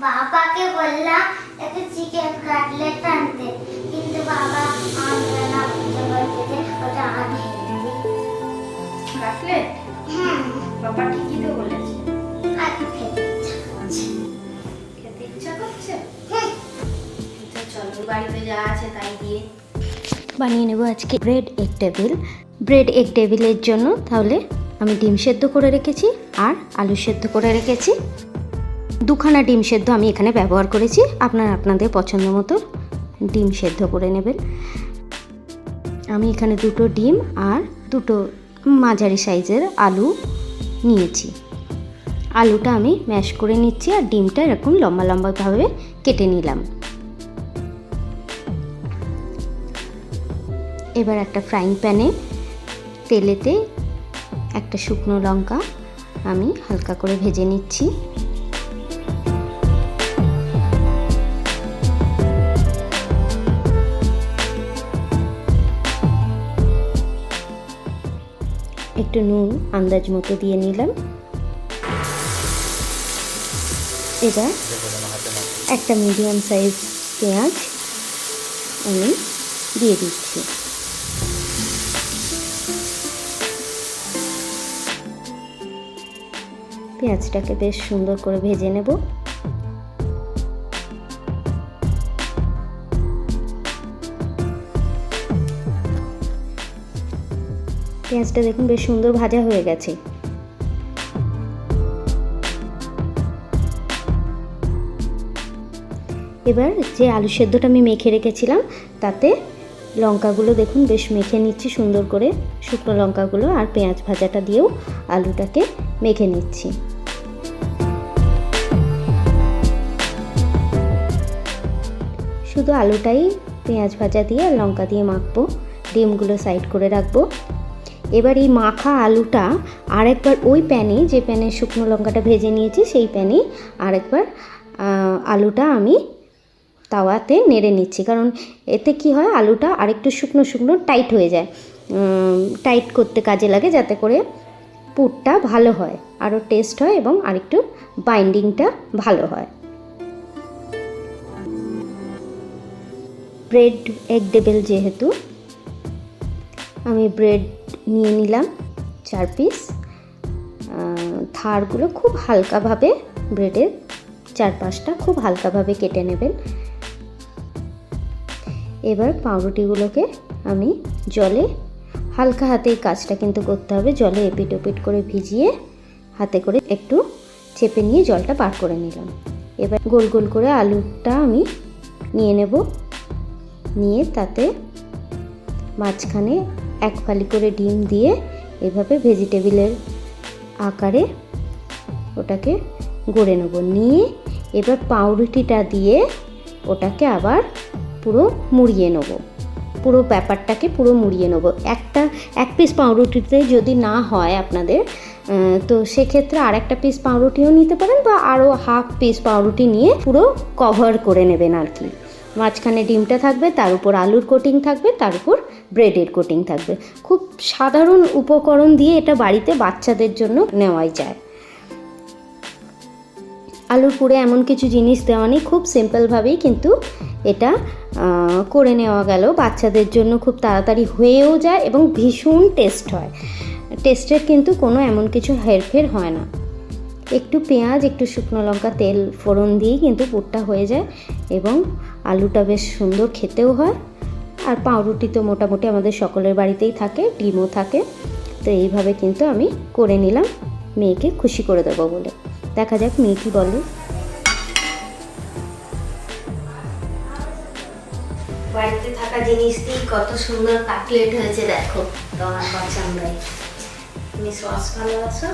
বাবাকে বললাম একটু চিকেন কাটলেট আনতে, কিন্তু বাবা আনবে না, বলছে যে ওটা আমি কাটলেট। হ্যাঁ বাবা ঠিকই তো বলেছে, খেতে ইচ্ছা করছে। চলো বাড়িতে যা আছে তাই দিয়ে বানিয়ে নেব আজকে bread egg table. Bread egg টেবিলের জন্য তাহলে আমি ডিম সেদ্ধ করে রেখেছি আর আলু সেদ্ধ করে রেখেছি। দুখানা ডিম সেদ্ধ আমি এখানে ব্যবহার করেছি, আপনারা আপনাদের পছন্দ মতো ডিম সেদ্ধ করে নেবেন। আমি এখানে দুটো ডিম আর দুটো মাঝারি সাইজের আলু নিয়েছি। আলুটা আমি ম্যাশ করে নিচ্ছি আর ডিমটা এরকম লম্বা লম্বাভাবে কেটে নিলাম। এবার একটা ফ্রাইং প্যানে তেলেতে একটা শুকনো লঙ্কা আমি হালকা করে ভেজে নিচ্ছি। একটু নুন আন্দাজ মতো দিয়ে নিলাম। এবার একটা মিডিয়াম সাইজ পেঁয়াজ আমি দিয়ে দিচ্ছি। পেঁয়াজটাকে বেশ সুন্দর করে ভেজে নেব। পেঁয়াজটা দেখুন বেশ সুন্দর ভাজা হয়ে গেছে। এবার যে আলু সেদ্ধটা আমি মেখে রেখেছিলাম তাতে লঙ্কাগুলো দেখুন বেশ মেখে নিচ্ছি সুন্দর করে, শুকনো লঙ্কাগুলো আর পেঁয়াজ ভাজাটা দিয়েও আলুটাকে মেখে নিচ্ছি। শুধু আলুটাই পেঁয়াজ ভাজা দিয়ে আর লঙ্কা দিয়ে মাখবো, ডিমগুলো সাইড করে রাখবো। এবার এই মাখা আলুটা আরেকবার ওই প্যানে, যে প্যানে শুকনো লঙ্কাটা ভেজে নিয়েছি সেই প্যানে আরেকবার আলুটা আমি তাওয়াতে নেড়ে নিচ্ছি, কারণ এতে কি হয় আলুটা আরেকটু শুকনো শুকনো টাইট হয়ে যায়, টাইট করতে কাজে লাগে, যাতে করে পুরটা ভালো হয়, আরও টেস্ট হয় এবং আরেকটু বাইন্ডিংটা ভালো হয়। ব্রেড এগ টেবিল যেহেতু আমি ব্রেড নিয়ে নিলাম 4 পিস। ধারগুলো খুব হালকাভাবে, ব্রেডের চারপাশটা খুব হালকাভাবে কেটে নেবেন। এবার পাউরুটিগুলোকে আমি জলে হালকা হাতে, এই কাজটা কিন্তু করতে হবে, জলে এপিট ওপিট করে ভিজিয়ে হাতে করে একটু চেপে নিয়ে জলটা বার করে নিলাম। এবার গোল গোল করে আলুটা আমি নিয়ে নেব, নিয়ে তাতে মাঝখানে এক ফালি করে ডিম দিয়ে এভাবে ভেজিটেবিলের আকারে ওটাকে গড়ে নেব। নিয়ে এবার পাউরুটিটা দিয়ে ওটাকে আবার পুরো মুড়িয়ে নেব, পুরো ব্যাপারটাকে পুরো মুড়িয়ে নেব। এক পিস পাউরুটিতে যদি না হয় আপনাদের, তো সেক্ষেত্রে আর একটা পিস পাউরুটিও নিতে পারেন, বা আরও হাফ পিস পাউরুটি নিয়ে পুরো কভার করে নেবেন আর কি। মাঝখানে ডিমটা থাকবে, তার উপর আলুর কোটিং থাকবে, তার উপর ব্রেডের কোটিং থাকবে। খুব সাধারণ উপকরণ দিয়ে এটা বাড়িতে বাচ্চাদের জন্য নেওয়াই যায়। আলুর পুরে এমন কিছু জিনিস দেওয়া নেই, খুব সিম্পলভাবেই কিন্তু এটা করে নেওয়া গেল। বাচ্চাদের জন্য খুব তাড়াতাড়ি হয়েও যায় এবং ভীষণ টেস্ট হয়। টেস্টের কিন্তু কোনো এমন কিছু হেরফের হয় না। একটু পেঁয়াজ, একটু শুকনো লঙ্কা, তেল ফোড়ন দিয়েই কিন্তু পুরটা হয়ে যায় এবং আলুটা বেশ সুন্দর খেতেও হয়। আর পাউরুটি তো মোটামুটি আমাদের সকলের বাড়িতেই থাকে, ডিমও থাকে। তো এইভাবে কিন্তু আমি করে নিলাম মেয়েকে খুশি করে দেবো বলে। দেখা যাক মেয়ে কি বলে। বাড়িতে থাকা জিনিস দিয়ে কত সুন্দর কাটলেট হয়েছে দেখো, তোমার পছন্দ। তুমি সস ভালোবাসো?